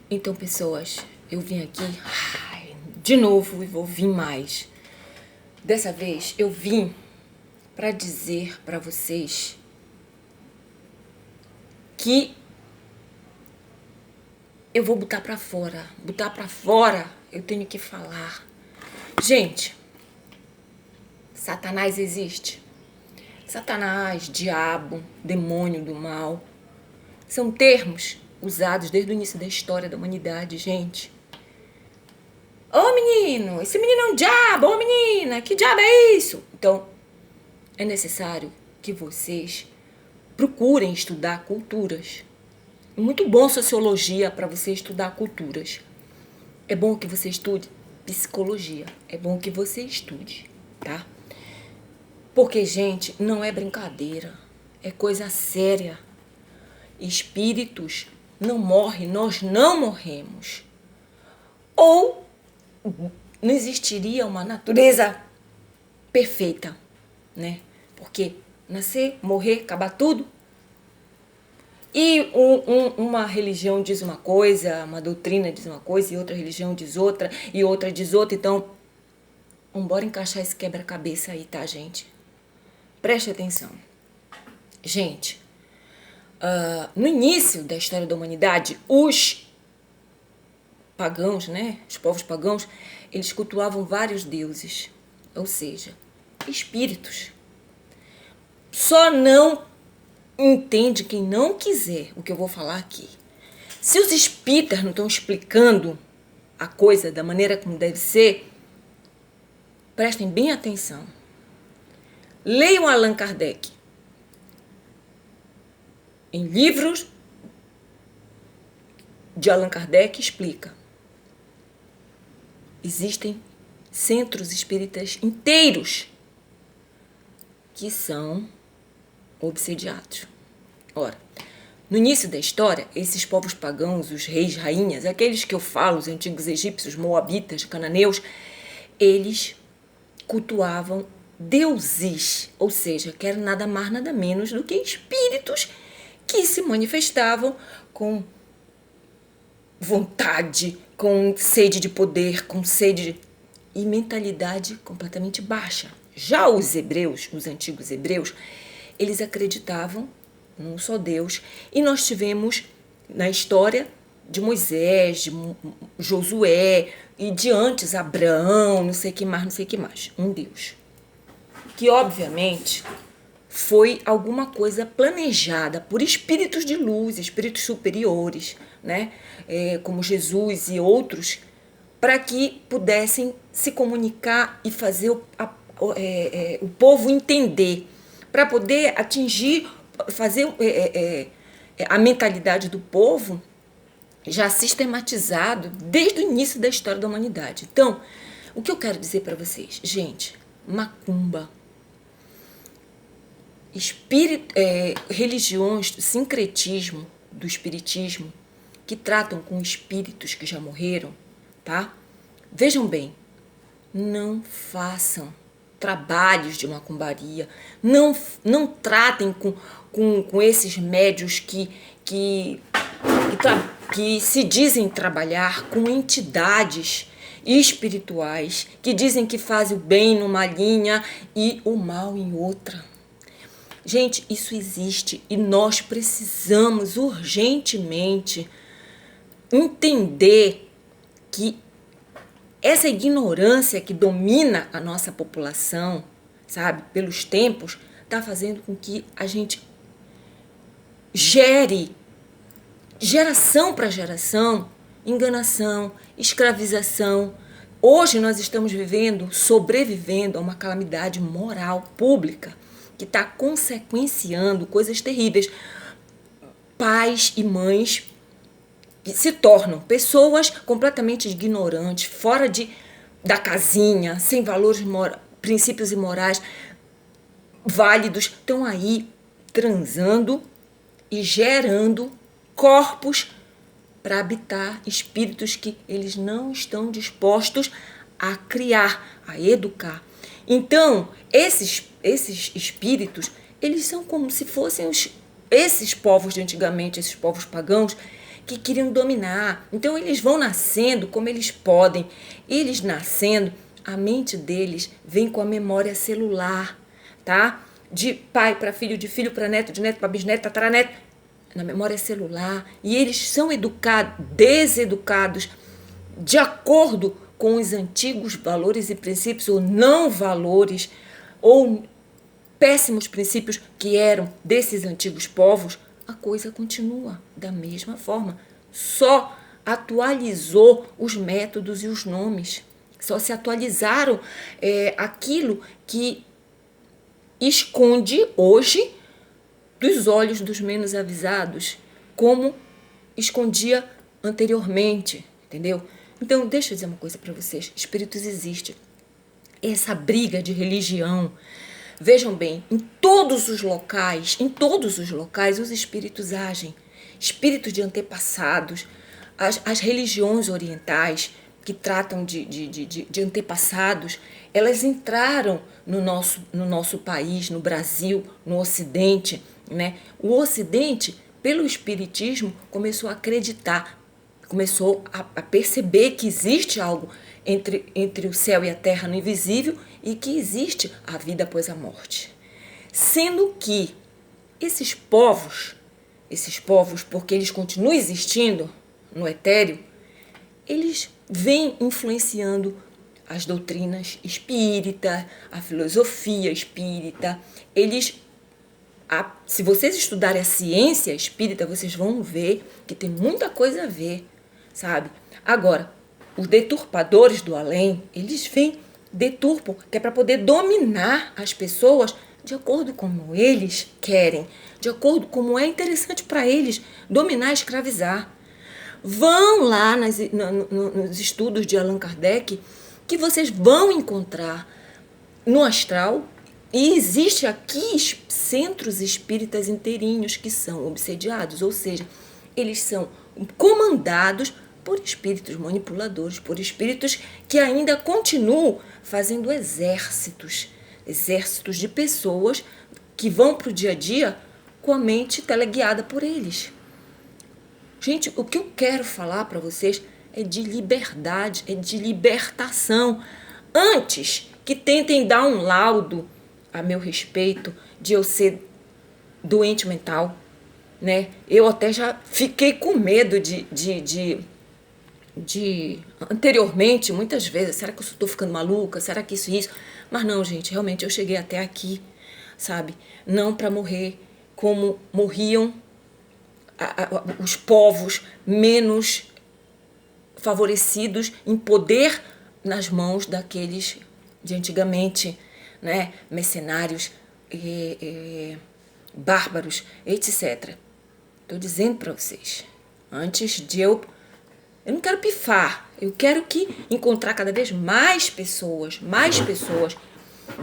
Então, pessoas, eu vim aqui de novo e vou vir mais. Dessa vez eu vim para dizer para vocês que eu vou botar para fora. Botar para fora, eu tenho que falar. Gente, Satanás existe. Satanás, diabo, demônio do mal, são termos usados desde o início da história da humanidade, gente. Ô menino, esse menino é um diabo, ô menina, que diabo é isso? Então, é necessário que vocês procurem estudar culturas. É muito bom sociologia para você estudar culturas. É bom que você estude psicologia. É bom que você estude, tá? Porque, gente, não é brincadeira. É coisa séria. Espíritos não morrem, nós não morremos. Ou não existiria uma natureza perfeita, né? Porque nascer, morrer, acabar tudo. E uma religião diz uma coisa, uma doutrina diz uma coisa, e outra religião diz outra, e outra diz outra. Então, vamos encaixar esse quebra-cabeça aí, tá, gente? Preste atenção. Gente, no início da história da humanidade, os pagãos, né? Os povos pagãos, eles cultuavam vários deuses, ou seja, espíritos. Só não entende quem não quiser o que eu vou falar aqui. Se os espíritas não estão explicando a coisa da maneira como deve ser, prestem bem atenção. Leiam Allan Kardec. Em livros de Allan Kardec explica. Existem centros espíritas inteiros que são obsediados. Ora, no início da história, esses povos pagãos, os reis, rainhas, aqueles que eu falo, os antigos egípcios, moabitas, cananeus, eles cultuavam deuses, ou seja, que eram nada mais, nada menos do que espíritos que se manifestavam com vontade, com sede de poder, com sede e mentalidade completamente baixa. Já os hebreus, os antigos hebreus, eles acreditavam num só Deus. E nós tivemos na história de Moisés, de Josué e de antes Abraão, não sei o que mais, um Deus. Que obviamente foi alguma coisa planejada por espíritos de luz, espíritos superiores, né? Como Jesus e outros, para que pudessem se comunicar e fazer o povo entender, para poder atingir, fazer a mentalidade do povo já sistematizado desde o início da história da humanidade. Então, o que eu quero dizer para vocês? Gente, macumba, religiões, sincretismo do espiritismo, que tratam com espíritos que já morreram, tá? Vejam bem, não façam trabalhos de macumbaria, não tratem com esses médios que se dizem trabalhar com entidades espirituais, que dizem que fazem o bem numa linha e o mal em outra. Gente, isso existe e nós precisamos urgentemente entender que essa ignorância que domina a nossa população, sabe, pelos tempos, está fazendo com que a gente gere, geração para geração, enganação, escravização. Hoje nós estamos sobrevivendo a uma calamidade moral pública que está consequenciando coisas terríveis. Pais e mães se tornam pessoas completamente ignorantes, fora da casinha, sem valores, princípios e morais válidos, estão aí transando e gerando corpos para habitar espíritos que eles não estão dispostos a criar, a educar. Então, esses espíritos, eles são como se fossem esses povos de antigamente, esses povos pagãos, que queriam dominar. Então eles vão nascendo como eles podem. Eles nascendo, a mente deles vem com a memória celular, tá? De pai para filho, de filho para neto, de neto para bisneto, tataraneto, na memória celular. E eles são deseducados de acordo com os antigos valores e princípios ou não valores ou péssimos princípios que eram desses antigos povos. A coisa continua da mesma forma. Só atualizou os métodos e os nomes. Só se atualizaram aquilo que esconde hoje dos olhos dos menos avisados, como escondia anteriormente, entendeu? Então, deixa eu dizer uma coisa para vocês. Espíritos existem. Essa briga de religião, vejam bem, em todos os locais, os espíritos agem. Espíritos de antepassados, as religiões orientais que tratam de antepassados, elas entraram no nosso país, no Brasil, no Ocidente, né? O Ocidente, pelo Espiritismo, começou a acreditar, começou a perceber que existe algo entre o céu e a terra no invisível e que existe a vida após a morte. Sendo que esses povos, porque eles continuam existindo no etéreo, eles vêm influenciando as doutrinas espíritas, a filosofia espírita. Se vocês estudarem a ciência espírita, vocês vão ver que tem muita coisa a ver, sabe? Agora, os deturpadores do além, eles vêm, deturpam, que é para poder dominar as pessoas de acordo como eles querem, de acordo como é interessante para eles dominar, escravizar. Vão lá nos estudos de Allan Kardec, que vocês vão encontrar no astral, e existe aqui centros espíritas inteirinhos que são obsediados, ou seja, eles são comandados por espíritos manipuladores, por espíritos que ainda continuam fazendo exércitos de pessoas que vão para o dia a dia com a mente teleguiada por eles. Gente, o que eu quero falar para vocês é de liberdade, é de libertação. Antes que tentem dar um laudo a meu respeito de eu ser doente mental, né? Eu até já fiquei com medo de anteriormente, muitas vezes, será que eu estou ficando maluca? Será que isso e isso? Mas não, gente, realmente eu cheguei até aqui, sabe? Não para morrer como morriam os povos menos favorecidos em poder nas mãos daqueles de antigamente, né? Mercenários, bárbaros, etc. Estou dizendo para vocês, antes de eu não quero pifar, eu quero encontrar cada vez mais pessoas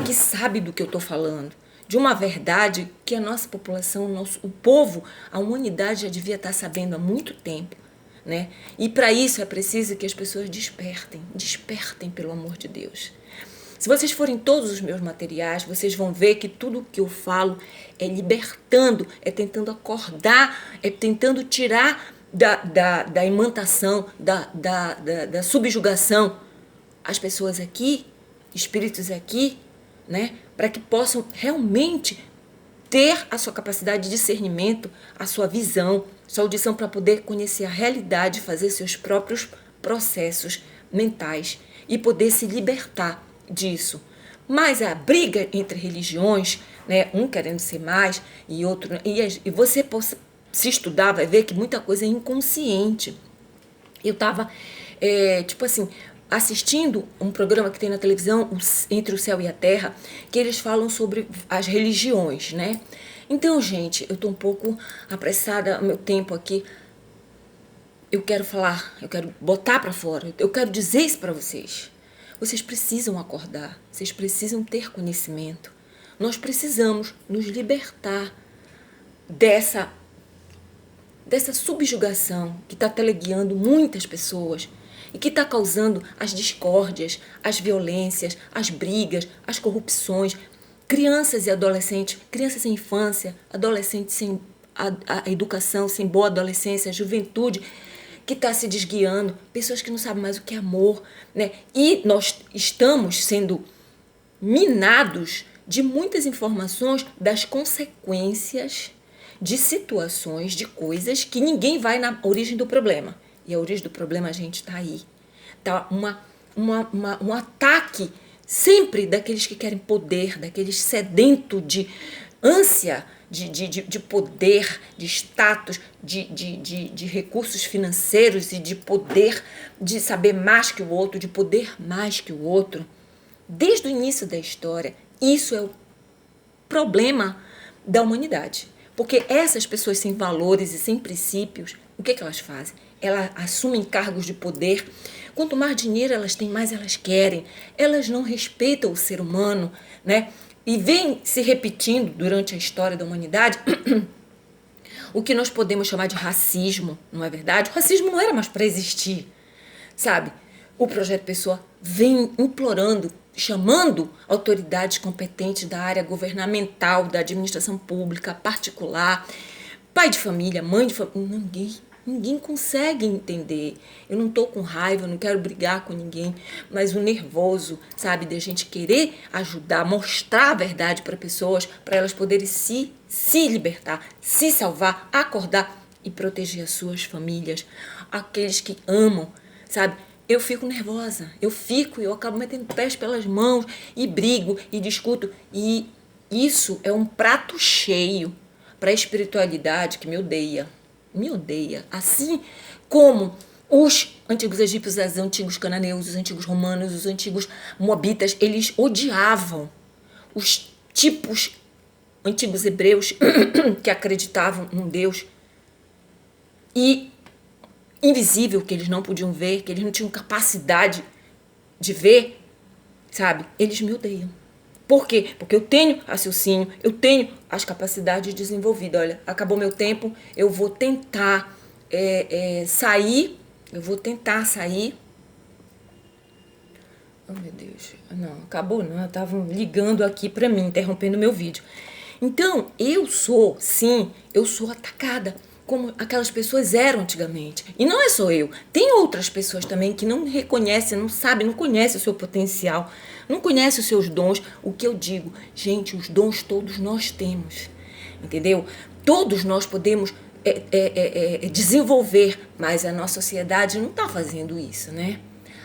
que sabem do que eu estou falando, de uma verdade que a nossa população, o povo, a humanidade já devia estar sabendo há muito tempo, né? E para isso é preciso que as pessoas despertem pelo amor de Deus. Se vocês forem todos os meus materiais, vocês vão ver que tudo que eu falo é libertando, é tentando acordar, é tentando tirar da imantação, da subjugação as pessoas aqui, espíritos aqui, né? Para que possam realmente ter a sua capacidade de discernimento, a sua visão, sua audição para poder conhecer a realidade, fazer seus próprios processos mentais e poder se libertar disso. Mas a briga entre religiões, né, um querendo ser mais e outro, e você se estudar vai ver que muita coisa é inconsciente. Eu estava, assistindo um programa que tem na televisão, Entre o Céu e a Terra, que eles falam sobre as religiões, né? Então, gente, eu estou um pouco apressada, meu tempo aqui. Eu quero falar, eu quero botar para fora, eu quero dizer isso para vocês. Vocês precisam acordar, vocês precisam ter conhecimento. Nós precisamos nos libertar dessa subjugação que está teleguiando muitas pessoas e que está causando as discórdias, as violências, as brigas, as corrupções. Crianças e adolescentes, crianças sem infância, adolescentes sem a educação, sem boa adolescência, a juventude que está se desguiando, pessoas que não sabem mais o que é amor, né? E nós estamos sendo minados de muitas informações das consequências de situações, de coisas que ninguém vai na origem do problema. E a origem do problema, a gente, está aí. Tá um ataque sempre daqueles que querem poder, daqueles sedentos de ânsia de poder, de status, de recursos financeiros e de poder, de saber mais que o outro, de poder mais que o outro. Desde o início da história, isso é o problema da humanidade. Porque essas pessoas sem valores e sem princípios, o que elas fazem? Elas assumem cargos de poder. Quanto mais dinheiro elas têm, mais elas querem. Elas não respeitam o ser humano, né? E vem se repetindo durante a história da humanidade o que nós podemos chamar de racismo, não é verdade? O racismo não era mais para existir, sabe? O Projeto Pessoa vem implorando, chamando autoridades competentes da área governamental, da administração pública, particular, pai de família, mãe de família, ninguém consegue entender. Eu não estou com raiva, eu não quero brigar com ninguém, mas o nervoso, sabe, de a gente querer ajudar, mostrar a verdade para pessoas, para elas poderem se libertar, se salvar, acordar e proteger as suas famílias, aqueles que amam, sabe? Eu fico nervosa, eu acabo metendo pés pelas mãos e brigo e discuto. E isso é um prato cheio para a espiritualidade que me odeia. Assim como os antigos egípcios, os antigos cananeus, os antigos romanos, os antigos moabitas, eles odiavam os tipos antigos hebreus que acreditavam num Deus e invisível, que eles não podiam ver, que eles não tinham capacidade de ver, sabe? Eles me odeiam. Por quê? Porque eu tenho raciocínio, eu tenho as capacidades desenvolvidas. Olha, acabou meu tempo, eu vou tentar sair. Oh, meu Deus. Não, acabou não. Estavam ligando aqui para mim, interrompendo meu vídeo. Então, eu sou atacada, como aquelas pessoas eram antigamente. E não é só eu. Tem outras pessoas também que não reconhecem, não sabem, não conhecem o seu potencial, não conhecem os seus dons. O que eu digo, gente, os dons todos nós temos, entendeu? Todos nós podemos desenvolver, mas a nossa sociedade não está fazendo isso, né?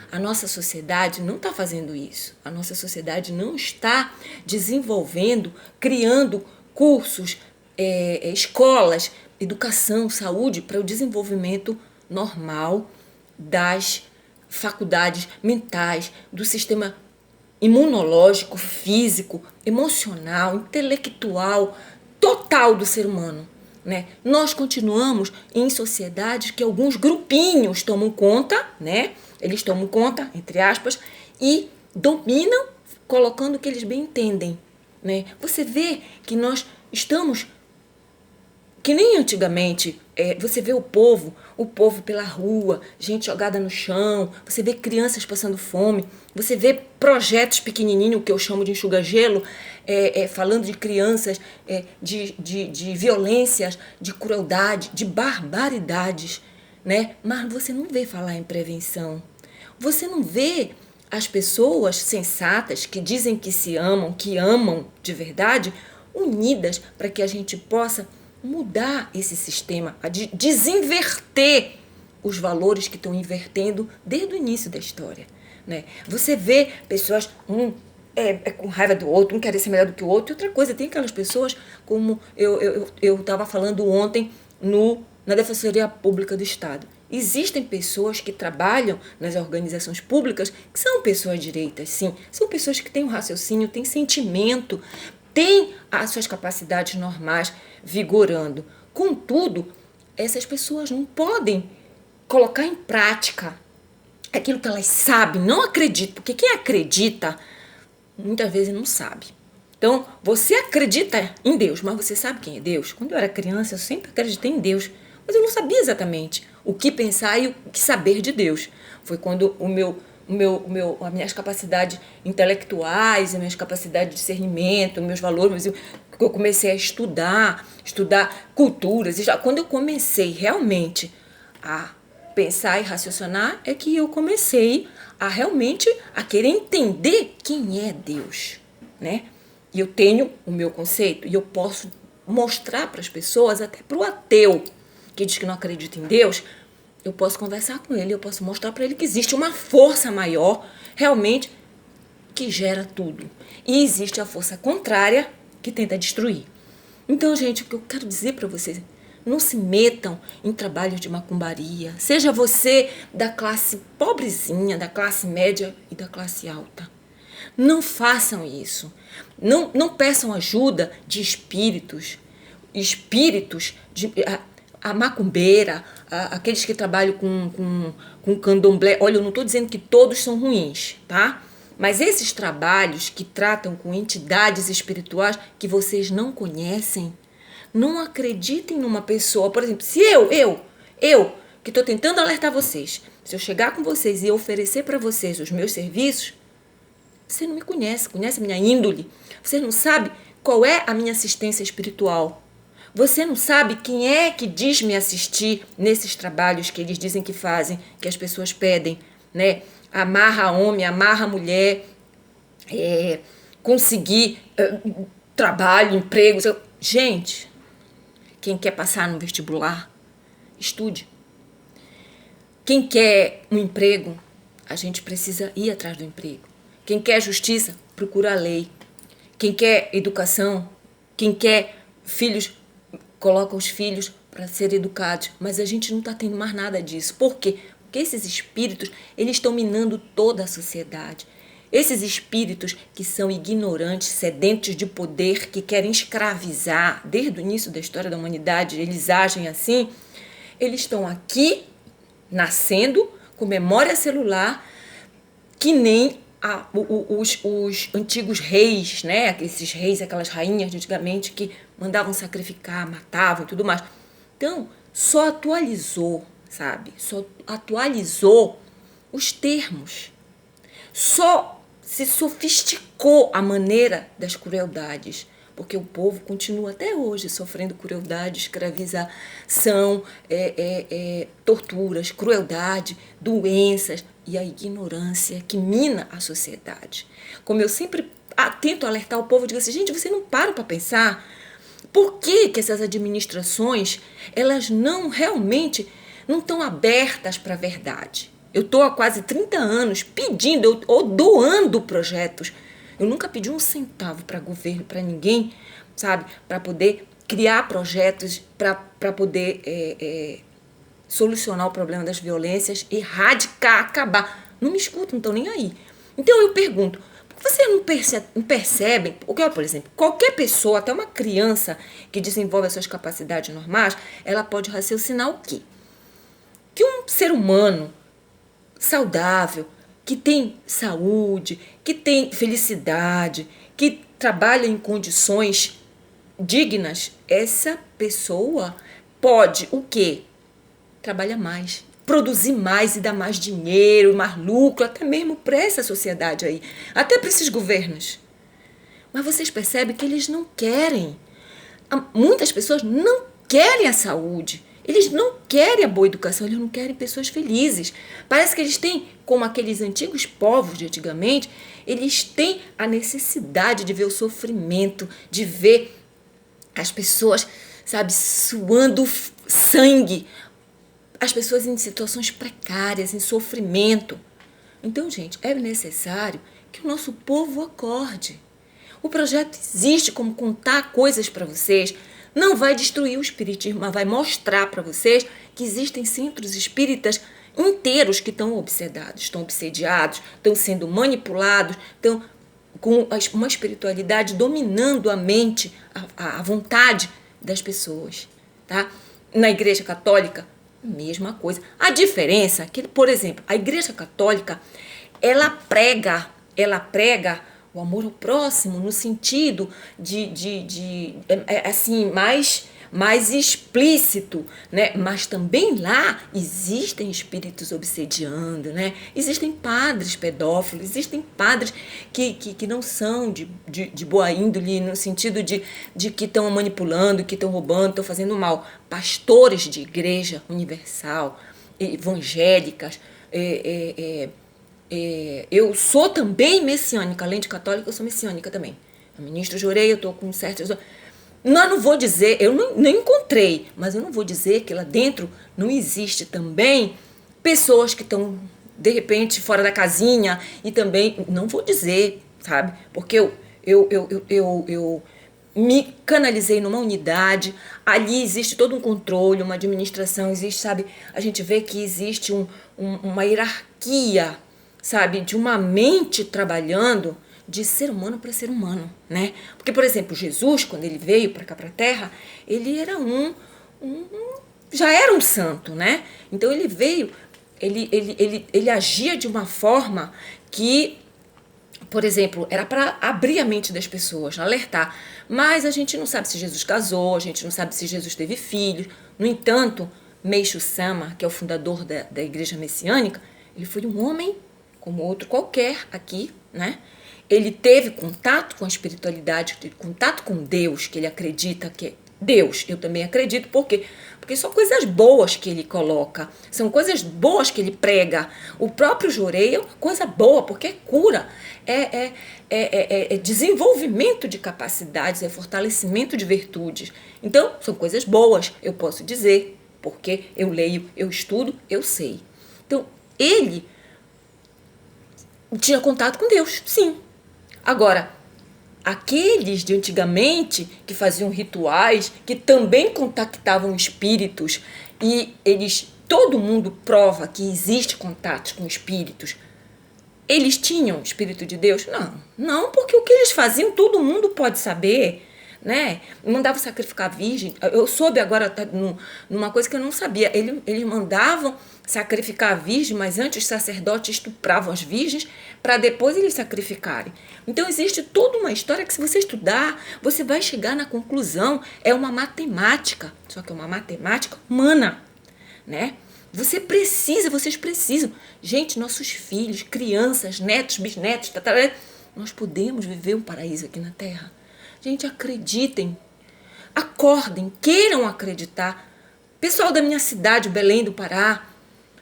A nossa sociedade não está fazendo isso. A nossa sociedade não está desenvolvendo, criando cursos, escolas, educação, saúde para o desenvolvimento normal das faculdades mentais, do sistema imunológico, físico, emocional, intelectual, total do ser humano, né? Nós continuamos em sociedades que alguns grupinhos tomam conta, né? Eles tomam conta, entre aspas, e dominam, colocando o que eles bem entendem, né? Você vê que nós estamos, que nem antigamente, você vê o povo pela rua, gente jogada no chão, você vê crianças passando fome, você vê projetos pequenininhos, que eu chamo de enxuga-gelo, falando de crianças, de violências, de crueldade, de barbaridades, né? Mas você não vê falar em prevenção. Você não vê as pessoas sensatas que dizem que se amam, que amam de verdade, unidas para que a gente possa mudar esse sistema, desinverter os valores que estão invertendo desde o início da história, né? Você vê pessoas, com raiva do outro, um quer ser melhor do que o outro. E outra coisa, tem aquelas pessoas, como eu estava falando ontem na Defensoria Pública do Estado. Existem pessoas que trabalham nas organizações públicas que são pessoas direitas, sim. São pessoas que têm um raciocínio, têm sentimento, têm as suas capacidades normais vigorando. Contudo, essas pessoas não podem colocar em prática aquilo que elas sabem, não acreditam, porque quem acredita muitas vezes não sabe. Então, você acredita em Deus, mas você sabe quem é Deus? Quando eu era criança, eu sempre acreditei em Deus, mas eu não sabia exatamente o que pensar e o que saber de Deus. Foi quando o meu as minhas capacidades intelectuais, as minhas capacidades de discernimento, meus valores, eu comecei a estudar culturas. E já quando eu comecei realmente a pensar e raciocinar, é que eu comecei a realmente a querer entender quem é Deus, né? E eu tenho o meu conceito e eu posso mostrar para as pessoas, até para o ateu que diz que não acredita em Deus, eu posso conversar com ele, eu posso mostrar para ele que existe uma força maior, realmente, que gera tudo. E existe a força contrária que tenta destruir. Então, gente, o que eu quero dizer para vocês, não se metam em trabalhos de macumbaria. Seja você da classe pobrezinha, da classe média e da classe alta. Não façam isso. Não peçam ajuda de espíritos de a macumbeira, aqueles que trabalham com candomblé. Olha, eu não estou dizendo que todos são ruins, tá? Mas esses trabalhos que tratam com entidades espirituais que vocês não conhecem, não acreditem numa pessoa. Por exemplo, se eu que estou tentando alertar vocês, se eu chegar com vocês e oferecer para vocês os meus serviços, você não me conhece a minha índole. Você não sabe qual é a minha assistência espiritual. Você não sabe quem é que diz me assistir nesses trabalhos que eles dizem que fazem, que as pessoas pedem, né? Amarra homem, amarra mulher, conseguir trabalho, emprego. Gente, quem quer passar no vestibular, estude. Quem quer um emprego, a gente precisa ir atrás do emprego. Quem quer justiça, procura a lei. Quem quer educação, quem quer filhos, coloca os filhos para serem educados. Mas a gente não está tendo mais nada disso. Por quê? Porque esses espíritos, eles estão minando toda a sociedade. Esses espíritos que são ignorantes, sedentos de poder, que querem escravizar, desde o início da história da humanidade, eles agem assim, eles estão aqui, nascendo, com memória celular, que nem os antigos reis, né? Esses reis, aquelas rainhas de antigamente que mandavam sacrificar, matavam e tudo mais. Então, só atualizou, sabe? Só atualizou os termos. Só se sofisticou a maneira das crueldades. Porque o povo continua até hoje sofrendo crueldade, escravização, torturas, crueldade, doenças e a ignorância que mina a sociedade. Como eu sempre tento alertar o povo, eu digo assim, gente, você não para pensar por que essas administrações, elas não realmente não estão abertas para a verdade. Eu estou há quase 30 anos pedindo ou doando projetos. Eu nunca pedi um centavo para governo, para ninguém, sabe? Para poder criar projetos, para poder solucionar o problema das violências, erradicar, acabar. Não me escutam, não estão nem aí. Então eu pergunto, por que vocês não percebem? Porque, por exemplo, qualquer pessoa, até uma criança que desenvolve as suas capacidades normais, ela pode raciocinar o quê? Que um ser humano saudável, que tem saúde, que tem felicidade, que trabalha em condições dignas, essa pessoa pode o quê? Trabalhar mais, produzir mais e dar mais dinheiro, mais lucro, até mesmo para essa sociedade aí, até para esses governos. Mas vocês percebem que eles não querem. Muitas pessoas não querem a saúde. Eles não querem a boa educação, eles não querem pessoas felizes. Parece que eles têm, como aqueles antigos povos de antigamente, eles têm a necessidade de ver o sofrimento, de ver as pessoas, sabe, suando sangue, as pessoas em situações precárias, em sofrimento. Então, gente, é necessário que o nosso povo acorde. O projeto existe como contar coisas para vocês. Não vai destruir o espiritismo, mas vai mostrar para vocês que existem centros espíritas inteiros que estão obsedados, estão obsediados, estão sendo manipulados, estão com uma espiritualidade dominando a mente, a vontade das pessoas, tá? Na Igreja Católica, mesma coisa. A diferença é que, por exemplo, a Igreja Católica, ela prega o amor ao próximo no sentido assim, mais mais explícito, né? Mas também lá existem espíritos obsediando, né? Existem padres pedófilos, existem padres que não são de boa índole, no sentido de que estão manipulando, que estão roubando, estão fazendo mal. Pastores de igreja universal, evangélicas, eu sou também messiânica, além de católica, eu sou messiânica também. Eu ministro jurei, eu estou com certas... Não vou dizer, eu nem encontrei, mas eu não vou dizer que lá dentro não existe também pessoas que estão, de repente, fora da casinha e também, não vou dizer, sabe? Porque eu me canalizei numa unidade, ali existe todo um controle, uma administração, existe, sabe? A gente vê que existe uma hierarquia, sabe? De uma mente trabalhando de ser humano para ser humano, né? Porque, por exemplo, Jesus, quando ele veio para cá, para a Terra, ele era já era um santo, né? Então ele veio, ele agia de uma forma que, por exemplo, era para abrir a mente das pessoas, alertar. Mas a gente não sabe se Jesus casou, a gente não sabe se Jesus teve filhos. No entanto, Meixo Sama, que é o fundador da Igreja Messiânica, ele foi um homem como outro qualquer aqui, né? Ele teve contato com a espiritualidade, teve contato com Deus, que ele acredita que é Deus. Eu também acredito, por quê? Porque são coisas boas que ele coloca, são coisas boas que ele prega. O próprio Jorei é uma coisa boa, porque é cura, é desenvolvimento de capacidades, é fortalecimento de virtudes. Então, são coisas boas, eu posso dizer, porque eu leio, eu estudo, eu sei. Então, ele tinha contato com Deus, sim. Agora, aqueles de antigamente que faziam rituais, que também contactavam espíritos, e todo mundo prova que existe contato com espíritos, eles tinham espírito de Deus? Não, porque o que eles faziam todo mundo pode saber, né? Mandavam sacrificar virgem. Eu soube agora numa coisa que eu não sabia. Eles mandavam sacrificar a virgem, mas antes os sacerdotes estupravam as virgens para depois eles sacrificarem. Então existe toda uma história que, se você estudar, você vai chegar na conclusão. É uma matemática, só que é uma matemática humana, né? Vocês precisam. Gente, nossos filhos, crianças, netos, bisnetos, nós podemos viver um paraíso aqui na Terra. Gente, acreditem, acordem, queiram acreditar. Pessoal da minha cidade, Belém do Pará,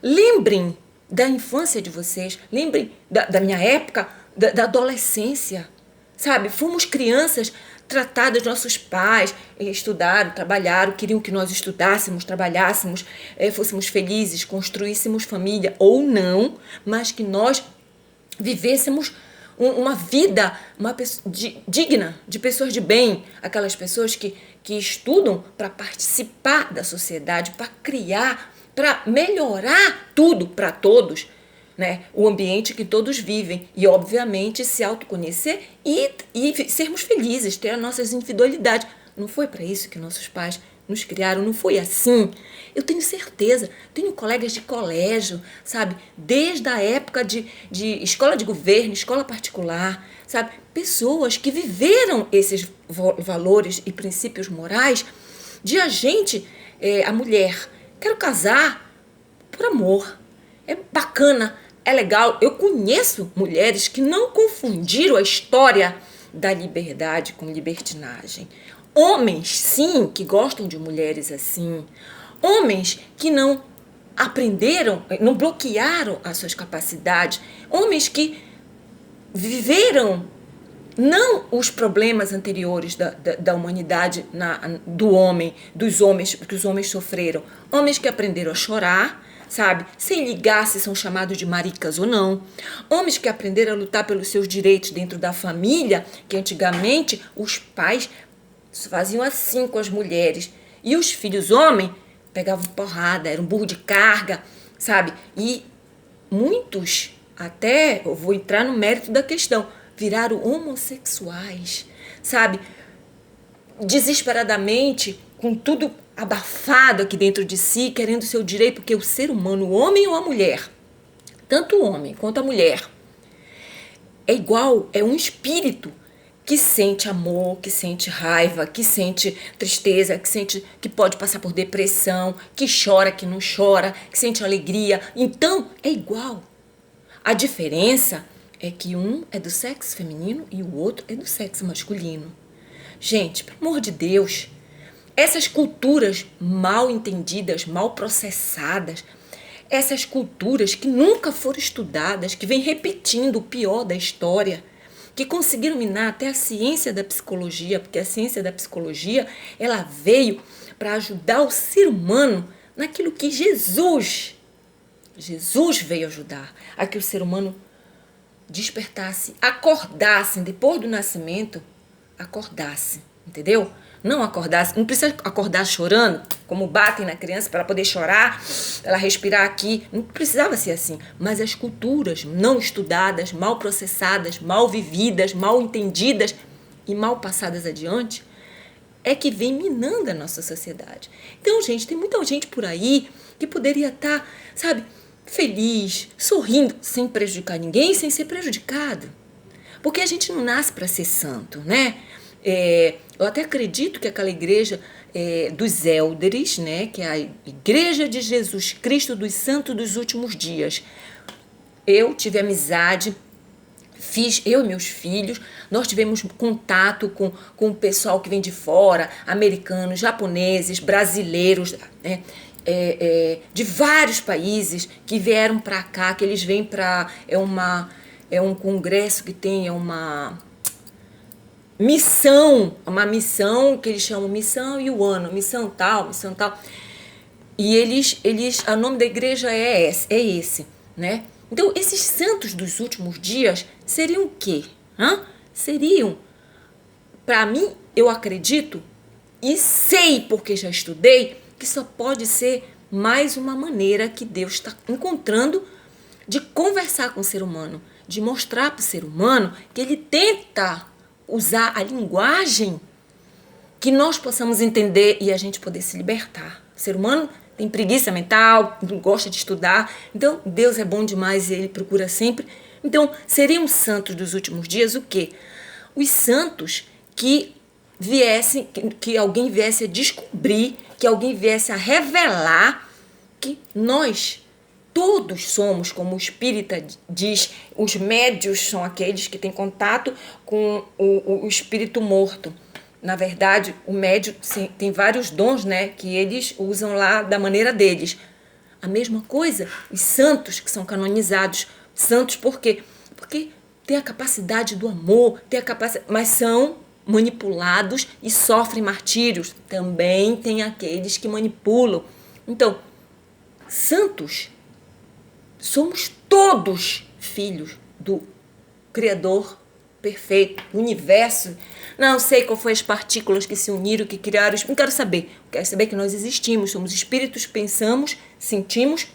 lembrem da infância de vocês, lembrem da minha época, da adolescência, sabe? Fomos crianças tratadas, nossos pais estudaram, trabalharam, queriam que nós estudássemos, trabalhássemos, fôssemos felizes, construíssemos família ou não, mas que nós vivêssemos uma vida digna, de pessoas de bem, aquelas pessoas que estudam para participar da sociedade, para criar, para melhorar tudo para todos, né? O ambiente que todos vivem e, obviamente, se autoconhecer e sermos felizes, ter as nossas individualidades. Não foi para isso que nossos pais nos criaram, não foi assim. Eu tenho certeza, tenho colegas de colégio, sabe? Desde a época de escola de governo, escola particular, sabe? Pessoas que viveram esses valores e princípios morais de a gente, a mulher, quero casar por amor. É bacana, é legal. Eu conheço mulheres que não confundiram a história da liberdade com libertinagem. Homens, sim, que gostam de mulheres assim. Homens que não aprenderam, não bloquearam as suas capacidades. Homens que viveram não os problemas anteriores da humanidade, do homem, dos homens, que os homens sofreram. Homens que aprenderam a chorar, sabe? Sem ligar se são chamados de maricas ou não. Homens que aprenderam a lutar pelos seus direitos dentro da família, que antigamente os pais faziam assim com as mulheres. E os filhos homens pegavam porrada, eram burro de carga, sabe? E muitos, até, eu vou entrar no mérito da questão, viraram homossexuais, sabe? Desesperadamente, com tudo abafado aqui dentro de si, querendo seu direito, porque o ser humano, o homem ou a mulher, tanto o homem quanto a mulher, é igual, é um espírito, que sente amor, que sente raiva, que sente tristeza, que pode passar por depressão, que chora, que não chora, que sente alegria. Então, é igual. A diferença é que um é do sexo feminino e o outro é do sexo masculino. Gente, pelo amor de Deus, essas culturas mal entendidas, mal processadas, essas culturas que nunca foram estudadas, que vêm repetindo o pior da história, que conseguiram minar até a ciência da psicologia, porque a ciência da psicologia, ela veio para ajudar o ser humano naquilo que Jesus veio ajudar, a que o ser humano despertasse, acordasse, depois do nascimento, acordasse, entendeu? Não acordasse, não precisa acordar chorando, como batem na criança para ela poder chorar, ela respirar aqui, não precisava ser assim. Mas as culturas não estudadas, mal processadas, mal vividas, mal entendidas e mal passadas adiante, é que vem minando a nossa sociedade. Então, gente, tem muita gente por aí que poderia estar, sabe, feliz, sorrindo, sem prejudicar ninguém, sem ser prejudicado. Porque a gente não nasce para ser santo, né? Eu até acredito que aquela igreja dos Élderes, né, que é a Igreja de Jesus Cristo dos Santos dos Últimos Dias. Eu tive amizade, eu e meus filhos, nós tivemos contato com o pessoal que vem de fora, americanos, japoneses, brasileiros, né, de vários países que vieram para cá, que eles vêm para... É um congresso que tem uma missão que eles chamam Missão Yuano, missão tal. E eles o nome da igreja é esse, né? Então, esses santos dos últimos dias seriam o quê? Seriam, para mim, eu acredito, e sei porque já estudei, que só pode ser mais uma maneira que Deus está encontrando de conversar com o ser humano, de mostrar para o ser humano que ele tenta usar a linguagem que nós possamos entender e a gente poder se libertar. O ser humano tem preguiça mental, não gosta de estudar, então Deus é bom demais e Ele procura sempre. Então, seriam santos dos últimos dias o quê? Os santos que alguém viesse a descobrir, que alguém viesse a revelar que nós todos somos, como o espírita diz, os médios são aqueles que têm contato com o espírito morto. Na verdade, o médio tem vários dons, né, que eles usam lá da maneira deles. A mesma coisa, os santos que são canonizados. Santos por quê? Porque têm a capacidade do amor, mas são manipulados e sofrem martírios. Também tem aqueles que manipulam. Então, santos, somos todos filhos do Criador perfeito, do universo. Não sei qual foi as partículas que se uniram, que criaram. Não quero saber. Quero saber que nós existimos, somos espíritos, pensamos, sentimos,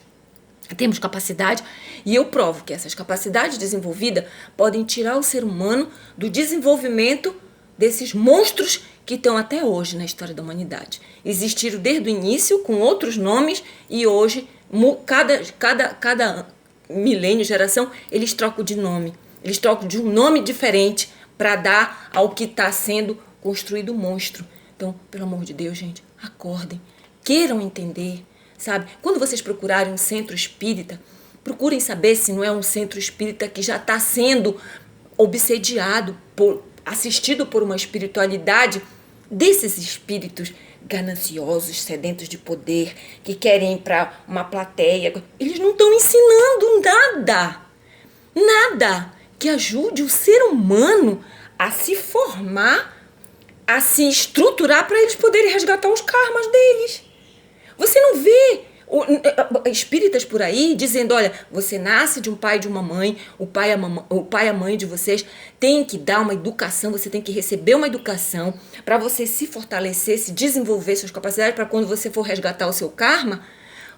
temos capacidade. E eu provo que essas capacidades desenvolvidas podem tirar o ser humano do desenvolvimento desses monstros que estão até hoje na história da humanidade. Existiram desde o início com outros nomes e hoje cada milênio, geração, eles trocam de nome. Eles trocam de um nome diferente para dar ao que está sendo construído o monstro. Então, pelo amor de Deus, gente, acordem. Queiram entender, sabe? Quando vocês procurarem um centro espírita, procurem saber se não é um centro espírita que já está sendo obsediado, assistido por uma espiritualidade desses espíritos gananciosos, sedentos de poder, que querem ir para uma plateia. Eles não estão ensinando nada que ajude o ser humano a se formar, a se estruturar para eles poderem resgatar os karmas deles. Você não vê espíritas por aí dizendo, olha, você nasce de um pai e de uma mãe, o pai e a mãe de vocês tem que dar uma educação, você tem que receber uma educação para você se fortalecer, se desenvolver suas capacidades, para quando você for resgatar o seu karma,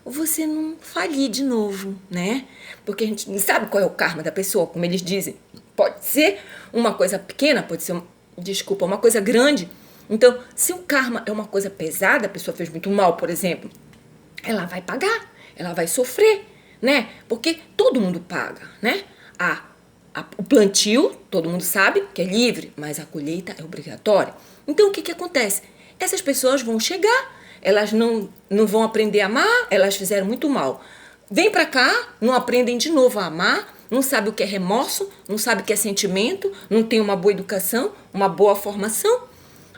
você não falir de novo, né? Porque a gente não sabe qual é o karma da pessoa, como eles dizem. Pode ser uma coisa pequena, pode ser, uma coisa grande. Então, se o karma é uma coisa pesada, a pessoa fez muito mal, por exemplo, ela vai pagar, ela vai sofrer, né? Porque todo mundo paga, né? O plantio, todo mundo sabe que é livre, mas a colheita é obrigatória. Então, o que acontece? Essas pessoas vão chegar, elas não vão aprender a amar, elas fizeram muito mal. Vem pra cá, não aprendem de novo a amar, não sabe o que é remorso, não sabe o que é sentimento, não tem uma boa educação, uma boa formação.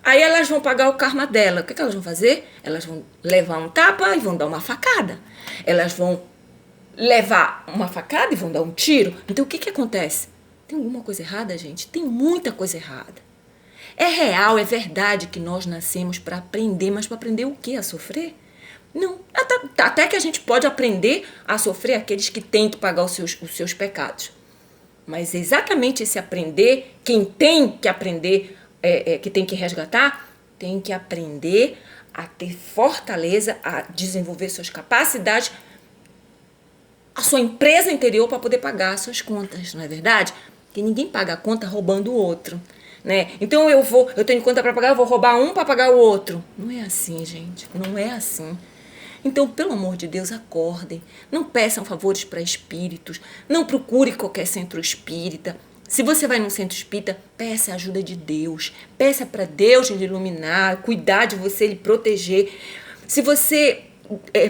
Aí elas vão pagar o karma dela. O que elas vão fazer? Elas vão levar um tapa e vão dar uma facada. Elas vão levar uma facada e vão dar um tiro. Então o que acontece? Tem alguma coisa errada, gente? Tem muita coisa errada. É real, é verdade que nós nascemos para aprender, mas para aprender o quê? A sofrer? Não. Até que a gente pode aprender a sofrer aqueles que têm que pagar os seus pecados. Mas exatamente esse aprender, quem tem que aprender, que tem que resgatar, tem que aprender a ter fortaleza, a desenvolver suas capacidades, a sua empresa interior para poder pagar as suas contas, não é verdade? Porque ninguém paga a conta roubando o outro, né? Então eu tenho conta para pagar, eu vou roubar um para pagar o outro. Não é assim, gente, não é assim. Então, pelo amor de Deus, acordem. Não peçam favores para espíritos. Não procure qualquer centro espírita. Se você vai num centro espírita, peça a ajuda de Deus. Peça para Deus lhe iluminar, cuidar de você, lhe proteger. Se você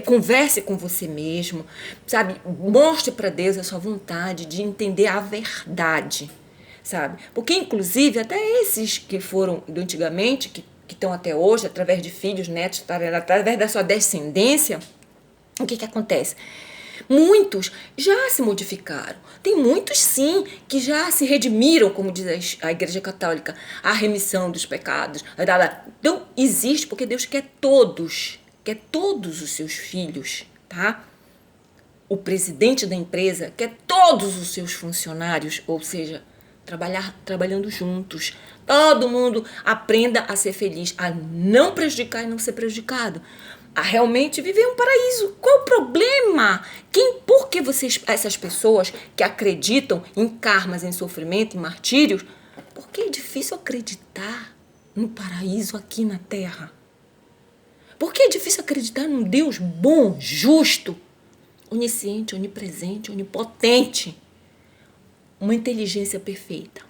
converse com você mesmo, sabe? Mostre para Deus a sua vontade de entender a verdade, sabe? Porque, inclusive, até esses que foram do antigamente, que estão até hoje, através de filhos, netos, através da sua descendência, o que acontece? Muitos já se modificaram. Tem muitos, sim, que já se redimiram, como diz a Igreja Católica, a remissão dos pecados. Então, existe porque Deus quer todos os seus filhos, tá? O presidente da empresa quer todos os seus funcionários, ou seja, trabalhando juntos. Todo mundo aprenda a ser feliz, a não prejudicar e não ser prejudicado, a realmente viver um paraíso. Qual o problema? Por que essas pessoas que acreditam em karmas, em sofrimento, em martírios, por que é difícil acreditar no paraíso aqui na Terra? Por que é difícil acreditar num Deus bom, justo, onisciente, onipresente, onipotente? Uma inteligência perfeita.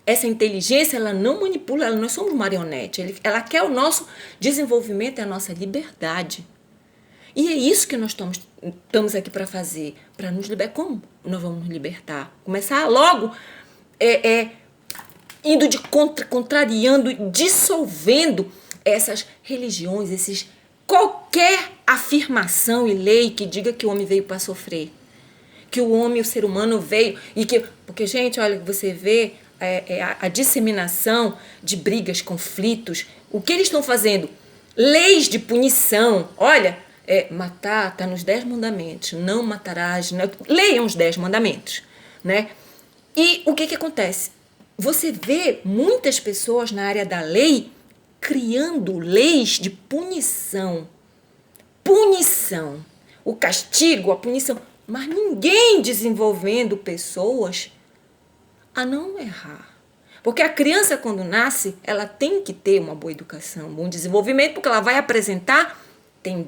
Essa inteligência, ela não manipula, ela não somos marionete. Ela quer o nosso desenvolvimento e a nossa liberdade. E é isso que nós estamos aqui para fazer, para nos libertar. Como nós vamos nos libertar? Começar logo indo contrariando, dissolvendo essas religiões, qualquer afirmação e lei que diga que o homem veio para sofrer. Que o homem, o ser humano veio porque, gente, olha, você vê a disseminação de brigas, conflitos. O que eles estão fazendo? Leis de punição. Olha, matar está nos 10 mandamentos. Não matarás. Não, leiam os 10 mandamentos, né? E o que acontece? Você vê muitas pessoas na área da lei criando leis de punição. Punição. O castigo, a punição. Mas ninguém desenvolvendo pessoas a não errar. Porque a criança, quando nasce, ela tem que ter uma boa educação, um bom desenvolvimento, porque ela vai apresentar tendências.